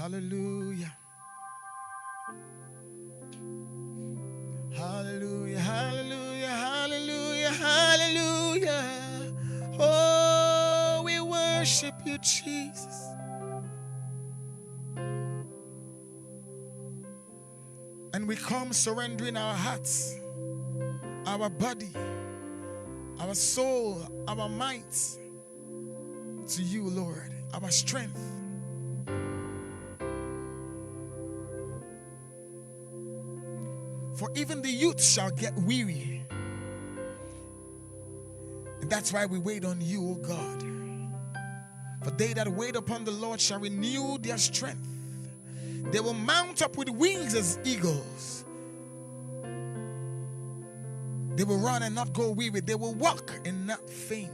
Hallelujah. Hallelujah, hallelujah, hallelujah, hallelujah. Oh, we worship you, Jesus. And we come surrendering our hearts, our body, our soul, our minds to you, Lord, our strength. For even the youth shall get weary. And that's why we wait on you, O God. For they that wait upon the Lord shall renew their strength. They will mount up with wings as eagles. They will run and not go weary. They will walk and not faint.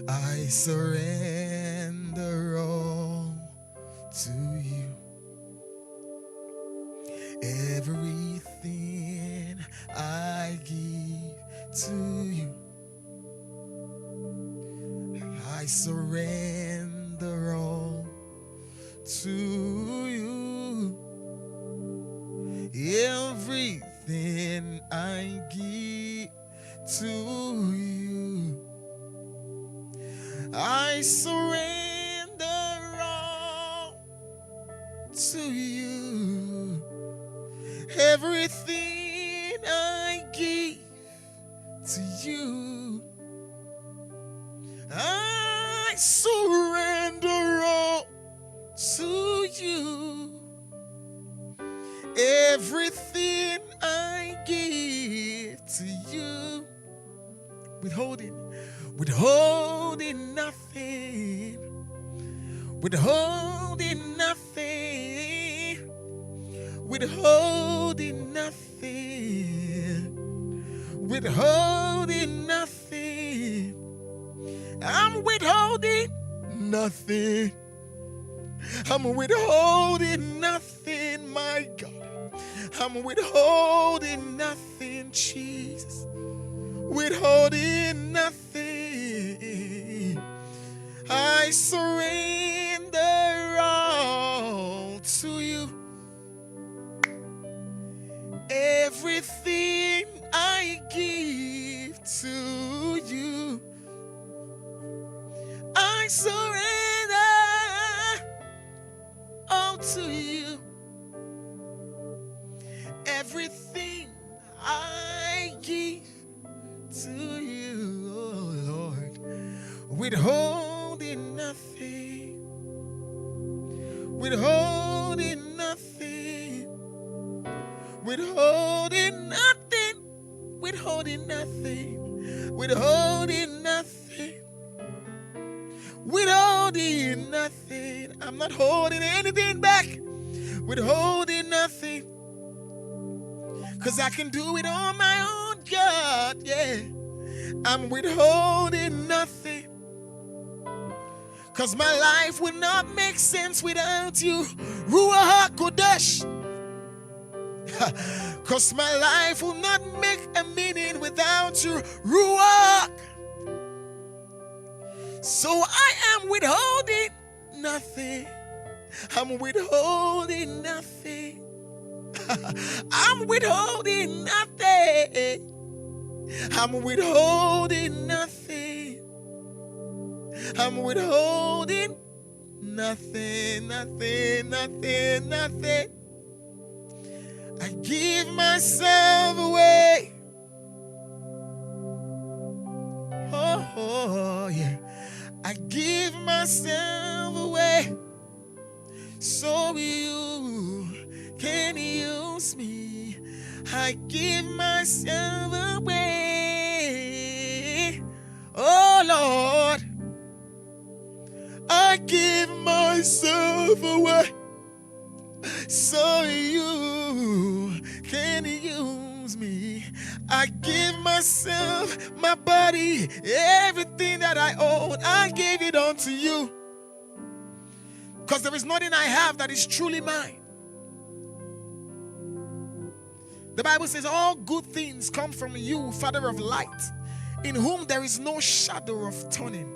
I surrender all to you. Everything I give to you. I surrender all to you. Everything I give to you. I surrender all to you. Everything I give to you. I surrender all to you. Everything I give to you. Withholding nothing, withholding nothing, withholding nothing, withholding nothing. I'm withholding nothing. I'm withholding nothing, my God. I'm withholding nothing, Jesus. Withholding nothing. I surrender all to you. Everything I give to you. I surrender all to you. Everything I give to you, oh Lord, withholding nothing, withholding nothing, withholding nothing, withholding nothing, withholding nothing, withholding nothing. I'm not holding anything back, withholding nothing, 'cause I can do it on my own. God, yeah, I'm withholding nothing, 'cause my life would not make sense without you, Ruach HaKodesh. 'Cause my life will not make a meaning without you, Ruach. So I am withholding nothing. I'm withholding nothing. I'm withholding nothing. I'm withholding nothing. I'm withholding nothing, nothing, nothing, nothing. I give myself away. Oh, yeah. I give myself away so you can use me. I give myself away. Oh Lord, I give myself away so you can use me. I give myself, my body, everything that I own, I give it unto you. Because there is nothing I have that is truly mine. The Bible says all good things come from you, Father of light, in whom there is no shadow of turning.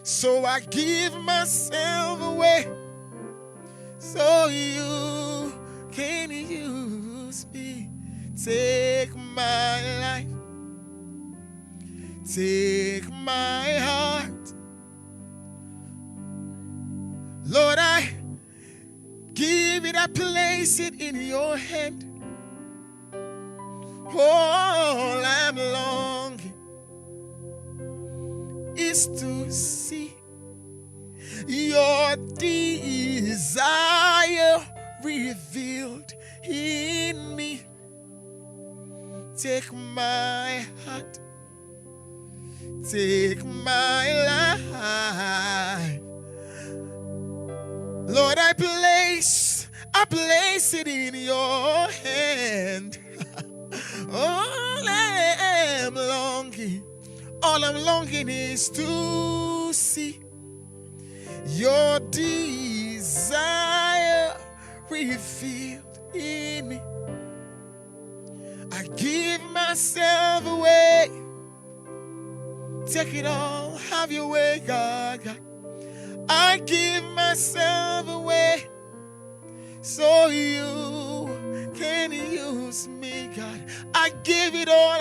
So I give myself away so you can use me. Take my life, take my heart. Lord, I give it, I place it in your hand. All I'm longing is to see your desire revealed in me. Take my heart, take my life. Lord, I place it in your hand. All I'm longing is to see your desire revealed in me. I give myself away. Take it all, have your way, God, God. I give myself away so you can use me, God. I give it all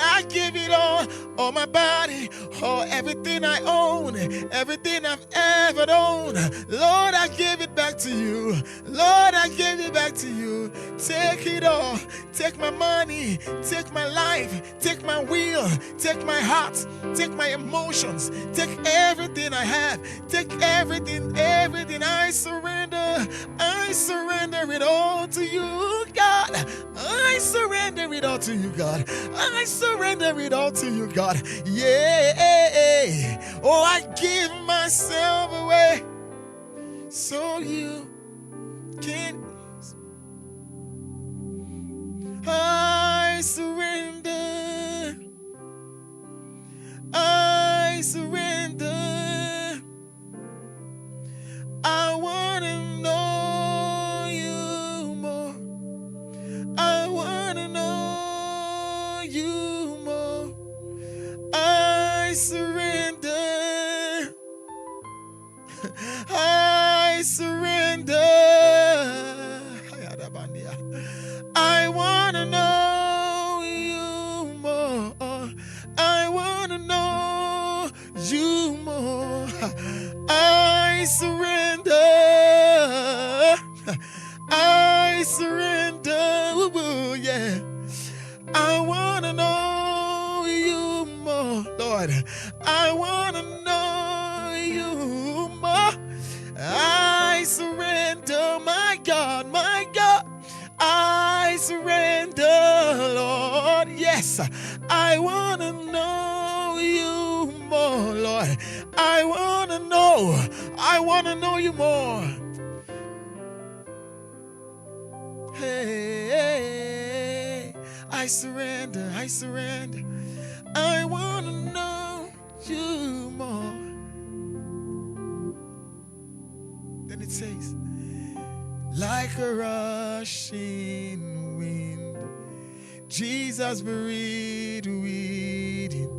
my body, everything I own, everything I've ever known. Lord, I give it back to you. Lord, I give it back to you. Take it all. Take my money, take my life, take my will, take my heart, take my emotions, take everything I have, take everything I surrender it all to you, God. I surrender it all to you, God. I surrender it all to you, God. Yeah. Oh, I give myself away so you can. I surrender. I surrender. I want to know you more. I want to know you more. I surrender. I surrender. I want to know you more. I want to know you more. I surrender. I surrender. Ooh, yeah. I want to know you more, Lord. I want to know you more. I surrender, my God, my God. I surrender, Lord. Yes, I want to know you more, Lord. I want to know you more. Hey, I surrender, I surrender. I want to know you more. Then it says, like a rushing wind, Jesus breathe within.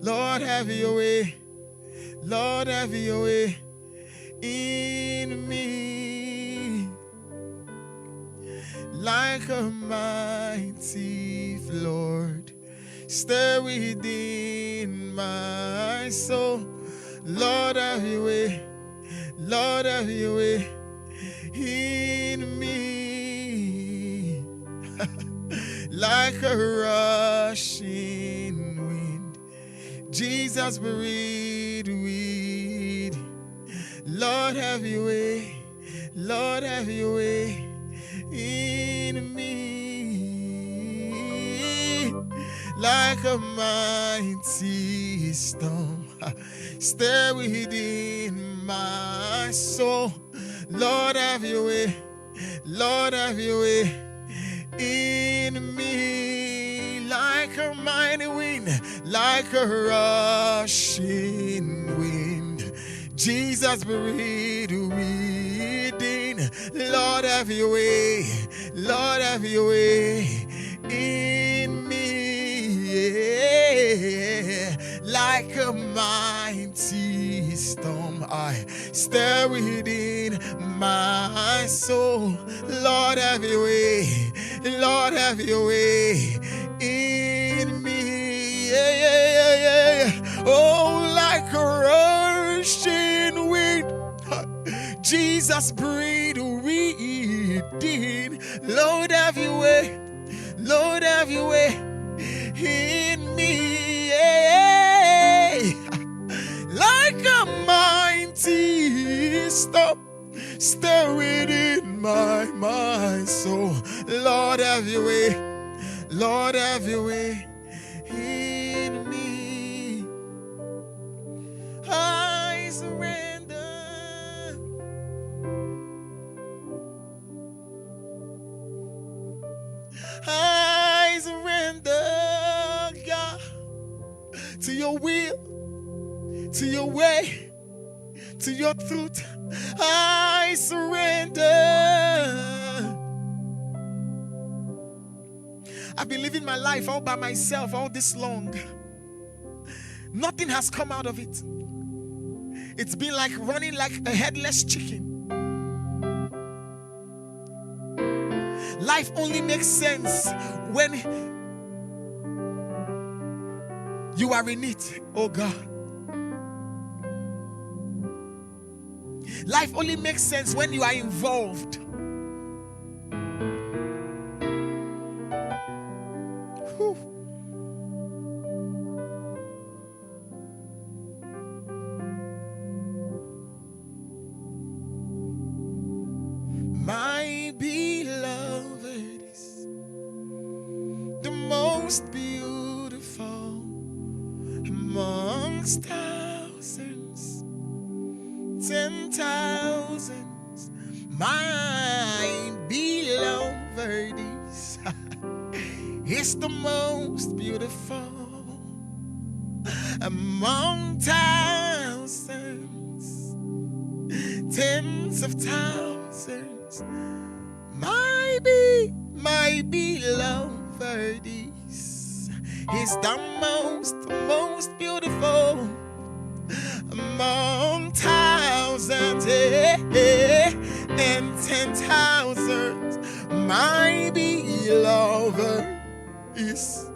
Lord, have your way. Lord, have your way in me. Like a mighty flood, stir within my soul. Lord, have your way. Lord, have your way in me. Like a rushing wind, Jesus breathe with. Lord, have your way. Lord, have your way in me. Like a mighty storm, stir within my soul. Lord, have your way. Lord, have your way in me. Like a mighty wind, like a rushing wind, Jesus breathe within. Lord, have your way. Lord, have your way in me. Yeah. Like a mighty storm, I stir within my soul. Lord, have your way. Lord, have your way in me. Yeah, yeah, yeah, yeah. Oh, like a rushing wind, Jesus, breathe within. Lord, have your way. Lord, have your way in me. Yeah. Like a mighty storm, stir within my soul. Lord, have your way. Lord, have your way in me. I surrender. I surrender, God, to your will, to your way, to your truth. I surrender. I've been living my life all by myself all this long. Nothing has come out of it. It's been like running like a headless chicken. Life only makes sense when you are in it, oh God. Life only makes sense when you are involved. Whew. My beloved is the most beautiful amongst thousands, 10,000s. My beloved is the most beautiful among thousands, tens of thousands. My beloved is the most beautiful among thousands and 10,000s. My beloved is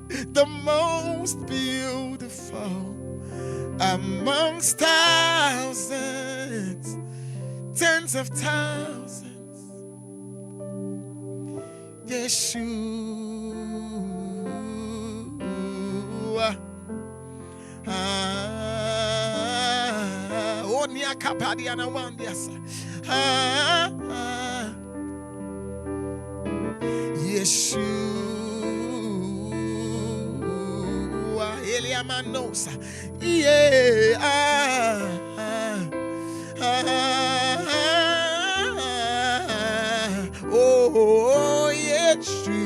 the most beautiful amongst thousands, tens of thousands. Yeshua. Onia kapadiana wandiasa. Yeshua. Eliamanosa. Yeah. Oh, Yeshua.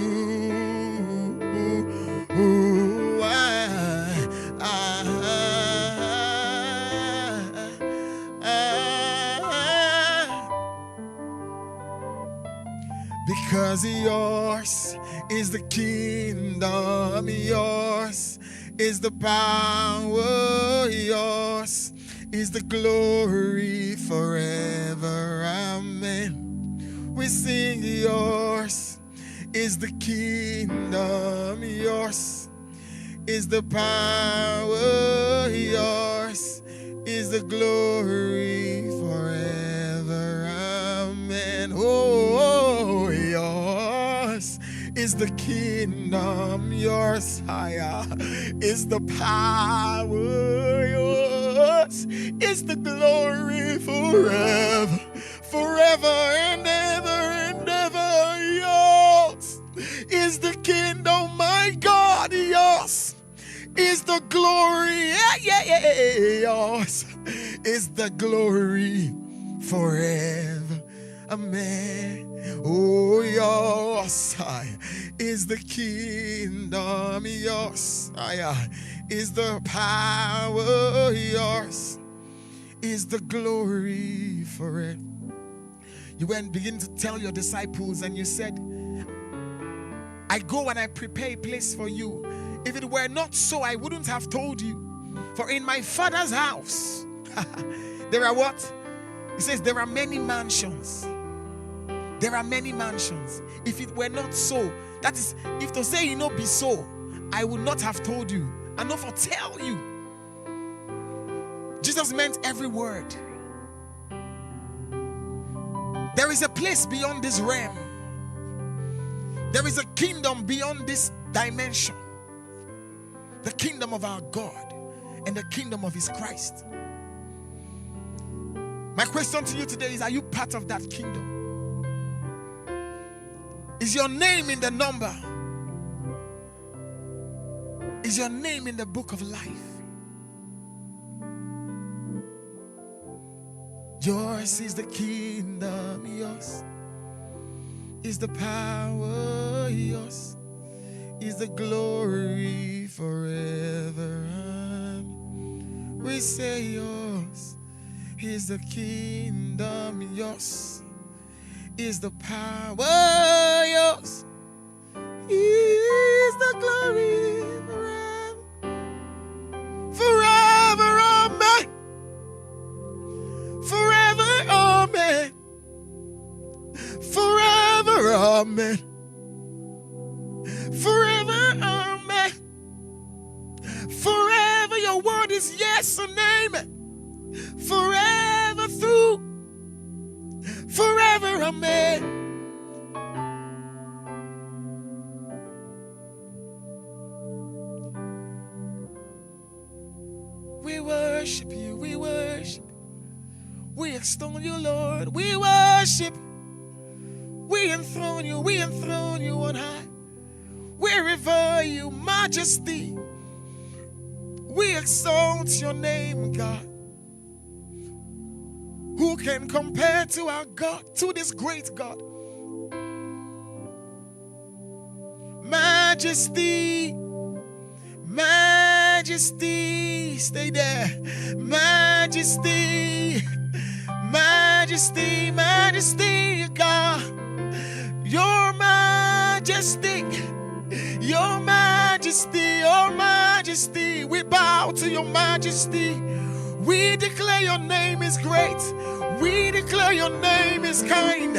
Because yours is the kingdom, yours is the power, yours is the glory forever. Amen. We sing yours is the kingdom, yours is the power, yours is the glory forever. Amen. Oh, yours is the kingdom, yours higher is the power, yours is the glory forever, forever and ever, yours is the kingdom, my God, yours is the glory, yours is the glory forever, amen. Oh, yours is the kingdom, yours is the power, yours is the glory forever. You went begin to tell your disciples and you said, I go and I prepare a place for you. If it were not so, I wouldn't have told you. For in my Father's house, there are what? He says, there are many mansions. There are many mansions. If it were not so, that is, if to say it not be so, I would not have told you. And not for tell you. Jesus meant every word. There is a place beyond this realm. There is a kingdom beyond this dimension. The kingdom of our God and the kingdom of his Christ. My question to you today is, are you part of that kingdom? Is your name in the number? Is your name in the book of life? Yours is the kingdom, yours is the power, yours is the glory forever. We say yours is the kingdom, yours is the power, yours is the glory forever. Forever, amen. Forever, amen. Forever, amen. Forever, amen. Forever, your word is yes and amen. Forever through. Forever, amen. We worship you, we worship. We extol you, Lord. We worship. We enthrone you on high. We revere you, majesty. We exalt your name, God. Who can compare to our God, to this great God? Majesty, majesty, stay there. Majesty, majesty, majesty, God. Your majesty, your majesty, your majesty. We bow to your majesty. We declare your name is great. We declare your name is kind.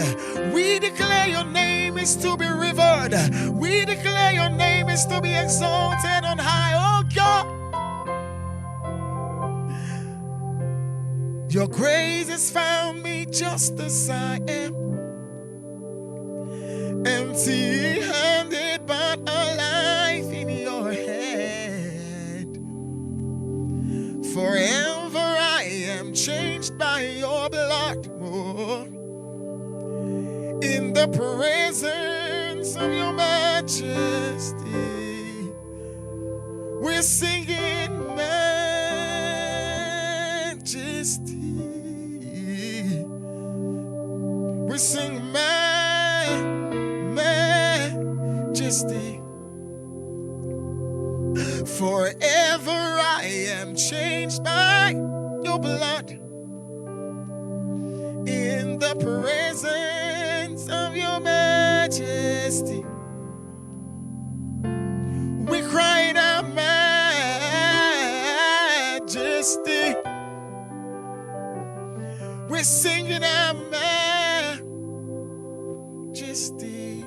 We declare your name is to be revered. We declare your name is to be exalted on high. Oh God, your grace has found me just as I am, empty-handed but alive in your hand. Forever I am changed by your blood. Oh, in the presence of your majesty, we're singing majesty. We sing majesty. Forever I am changed by your blood. In the presence of your majesty, we cry out majesty. We're singing our majesty.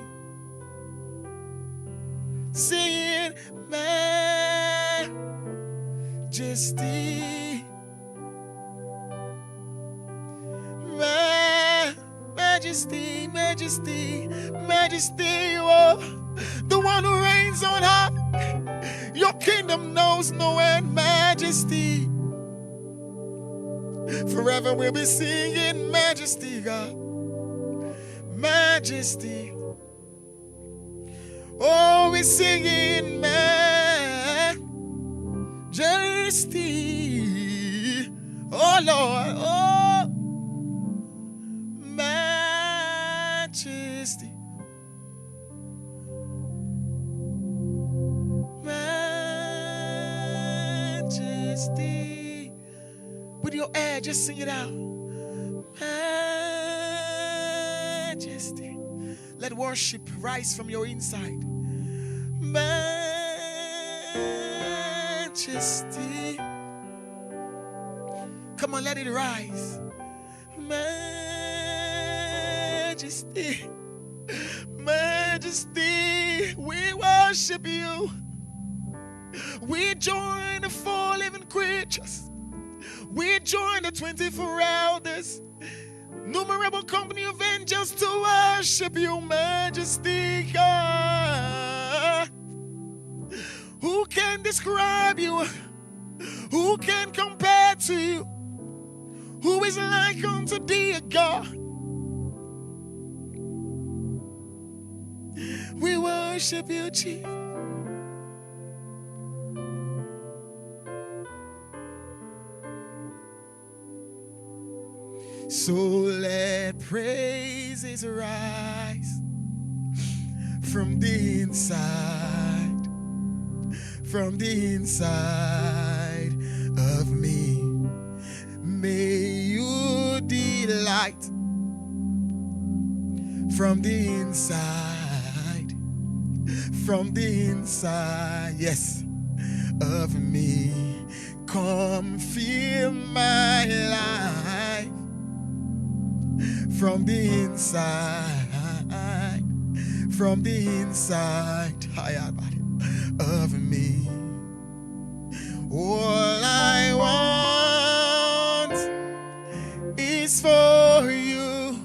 Singing majesty. Majesty, majesty, majesty, oh, the one who reigns on high. Your kingdom knows no end, majesty. Forever we'll be singing majesty, God. Majesty. Oh, we're singing majesty. Oh, Lord, oh, majesty. Majesty. With your air, just sing it out. Let worship rise from your inside. Majesty. Come on, let it rise. Majesty. Majesty. We worship you. We join the 4 living creatures. We join the 24 elders. Numerable company of angels to worship you, Majesty God. Who can describe you? Who can compare to you? Who is like unto thee, God? We worship you, Jesus. So let praises rise from the inside of me. May you delight from the inside, yes, of me. Come fill my life from the inside of me. All I want is for you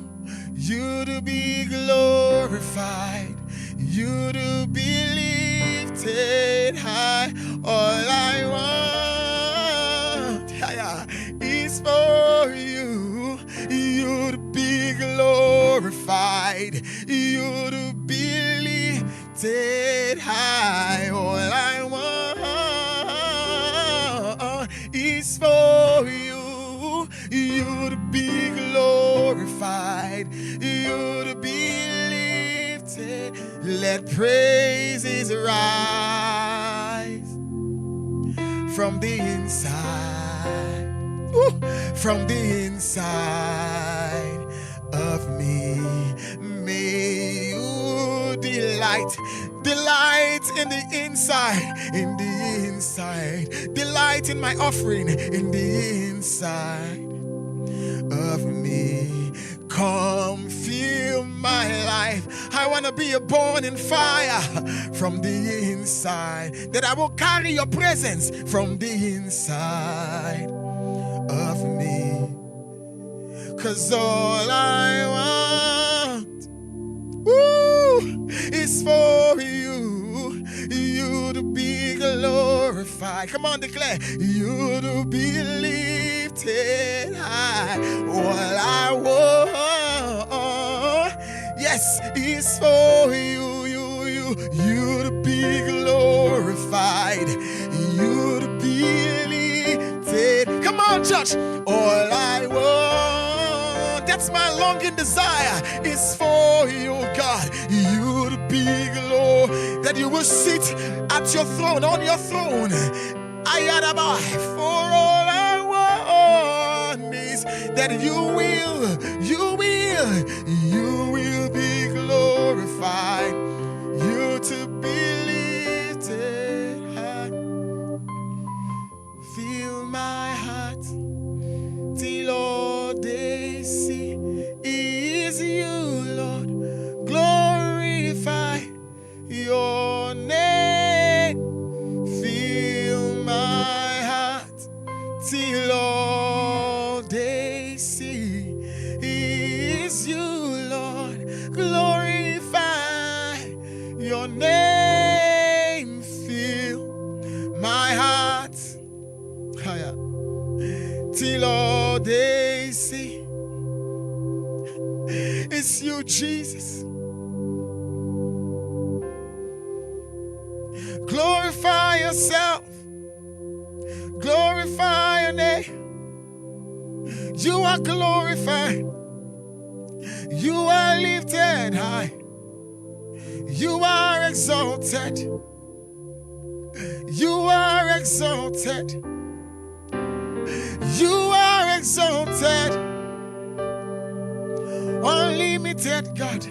to be glorified, you to be lifted high. All I want is for you to be glorified, you to be lifted high. All I want is for you to be glorified, you to be lifted. Let praises rise from the inside, from the inside of me. May you delight in the inside, delight in my offering in the inside of me. Come fill my life. I want to be a born in fire from the inside, that I will carry your presence from the inside of me. 'Cause all I want is for you to be glorified. Come on, declare. You to be lifted high. All I want, yes, is for you to be glorified, you to be lifted. Come on, church. All I want, that's my longing desire, is for you, God, you to be glorified, that you will sit at your throne, on your throne. For all I want is that you will be glorified, you to be lifted high. Fill my heart till all they see is you, Lord. Glorify your name. Fill my heart till all they see is you, Lord. Glorify your name. Fill my heart till all they see is you, Jesus. Glorify yourself. Glorify your name. You are glorified. You are lifted high. You are exalted. You are exalted. You are exalted. Unlimited God.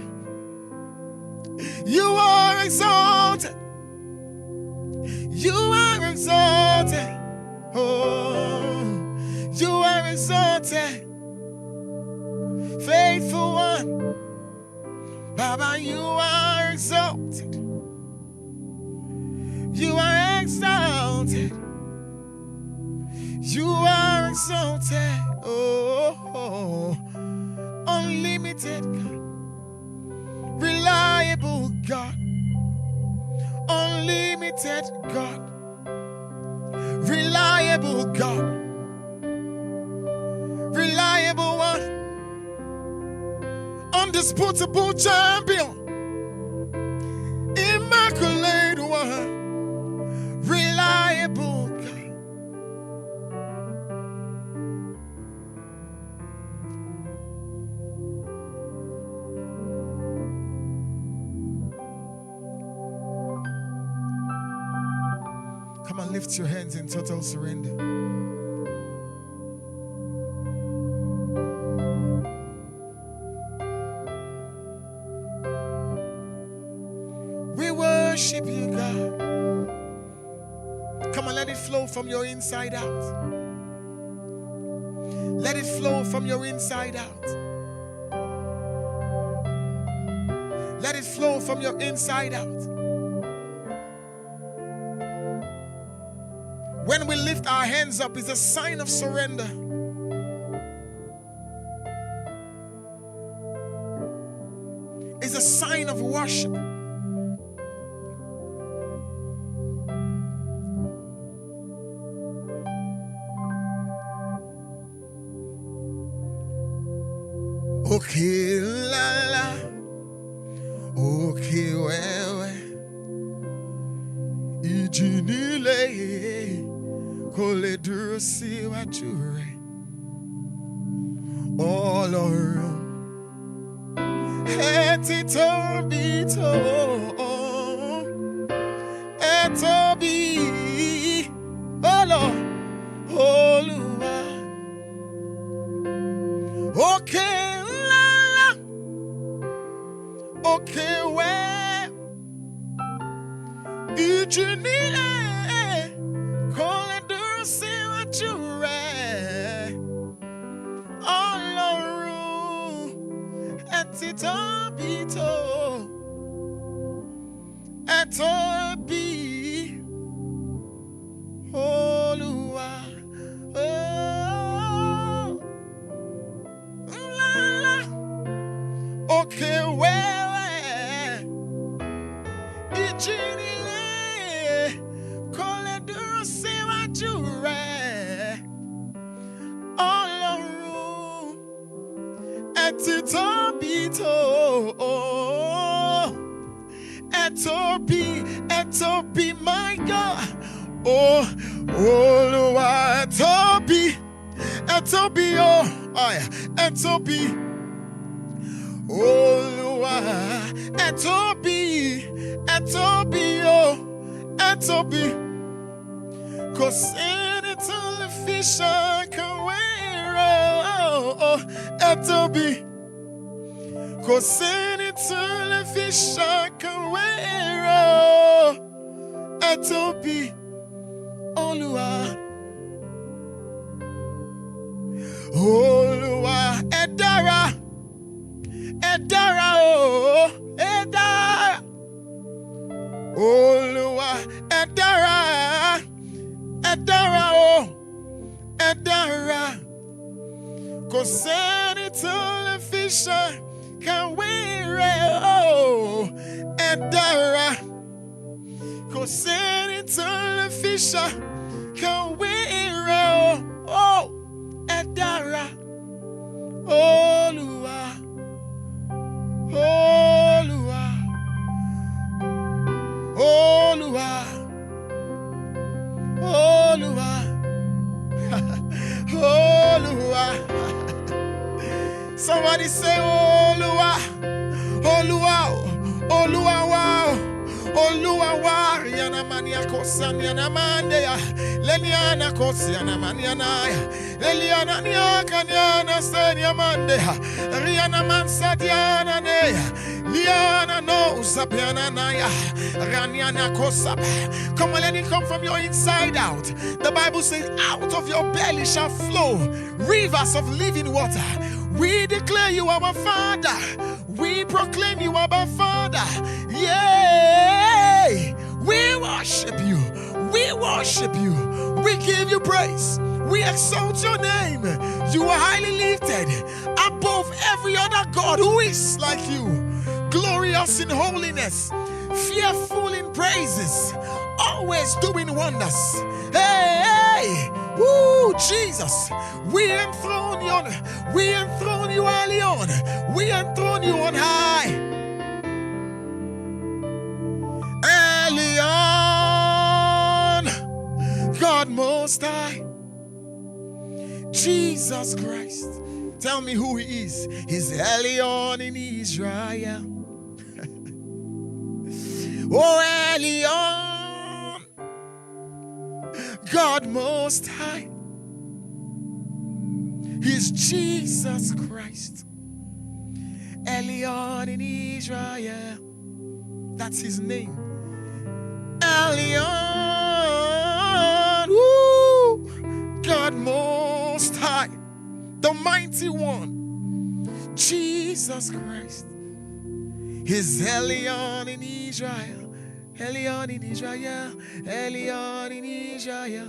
You are exalted. You are exalted. Oh, you are exalted. Faithful one. Baba, you are exalted. You are exalted. You are exalted. Oh, unlimited God. Reliable God. Unlimited God. Reliable God. Reliable one. Undisputable champion. Immaculate one. Reliable God. Come on, lift your hands in total surrender. We worship you, God. Come on, let it flow from your inside out. Let it flow from your inside out. Let it flow from your inside out. When we lift our hands up, it's a sign of surrender. It's a sign of worship. Okay, la la. Okay, wewe. Ijinile. Kole durusi wachure. All around. Etito bito. Etobi. Olo. Oluwa. Okay. Okay, well, Ijinile, call it do see what you read. All around, etitobito, etobi, Oluwa, oh, la la. Okay, well. Etobi, my God. Oh, Oluwa, Etobi, oh, Etobi, Oluwa, Etobi, oh, Etobi. 'Cause any television can wear, oh, Etobi. 'Cause any television can wear, oh, Etobi, Oluwa, Oluwa, Edara, oh, Edara, Oluwa, Edara, oh, Edara. 'Cause any television can wear, oh, Edara. 'Cause any television can wear, oh, Edara. Oluwa, Oluwa, Oluwa, Oluwa, Oluwa. Somebody say, Oluwa, Oluwa, Oluwa, wow. Oluwa yana mania kosanya mande ya leliana kosanya mania na leliana nya kanya na senya mande riana mansa diana ne Come on, let it come from your inside out. The Bible says, out of your belly shall flow rivers of living water. We declare you our Father. We proclaim you our Father. Yay! We worship you. We worship you. We give you praise. We exalt your name. You are highly lifted above every other God who is like you. Glorious in holiness, fearful in praises, always doing wonders. Hey, hey, woo, Jesus, we enthrone you early on. We enthrone you on high. Elion, God Most High, Jesus Christ. Tell me who he is. He's Elion in Israel. Oh, Elion, God Most High. He's Jesus Christ. Elion in Israel. That's his name. Elion, woo, God Most High, the mighty one, Jesus Christ. He's Elion in Israel, Elion in Israel, Elion in Israel,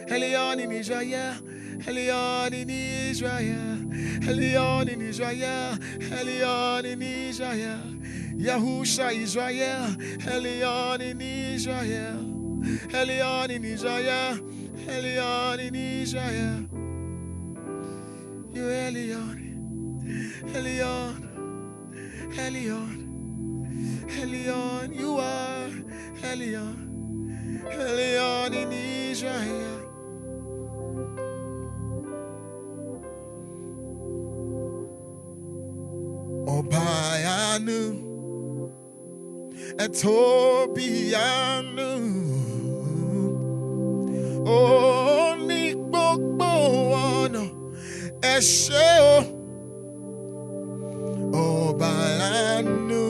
Elion in Israel, Elion in Israel, Elion in Israel, Elion in Israel, Yahusha Israel, Elion in Israel, Elion in Israel, Elion in Israel. You Elion, Elion, Elion, Elion, you are Elion, Elion in Israel. Obayanu, Etobianu, Oni gbogbo ọ̀nà ẹ̀ṣẹ̀ o. Obayanu,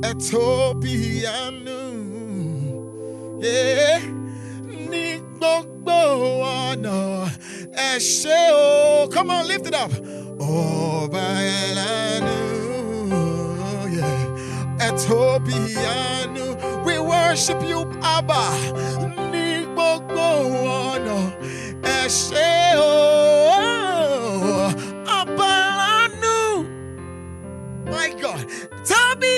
Etobianu, yeah, ní gbogbo ọ̀nà ẹ̀ṣẹ̀ o. Come on, lift it up. Obayanu, yeah, Etobianu. We worship you, Abba. Ní gbogbo ọ̀nà ẹ̀ṣẹ̀ o. My God, Tabi,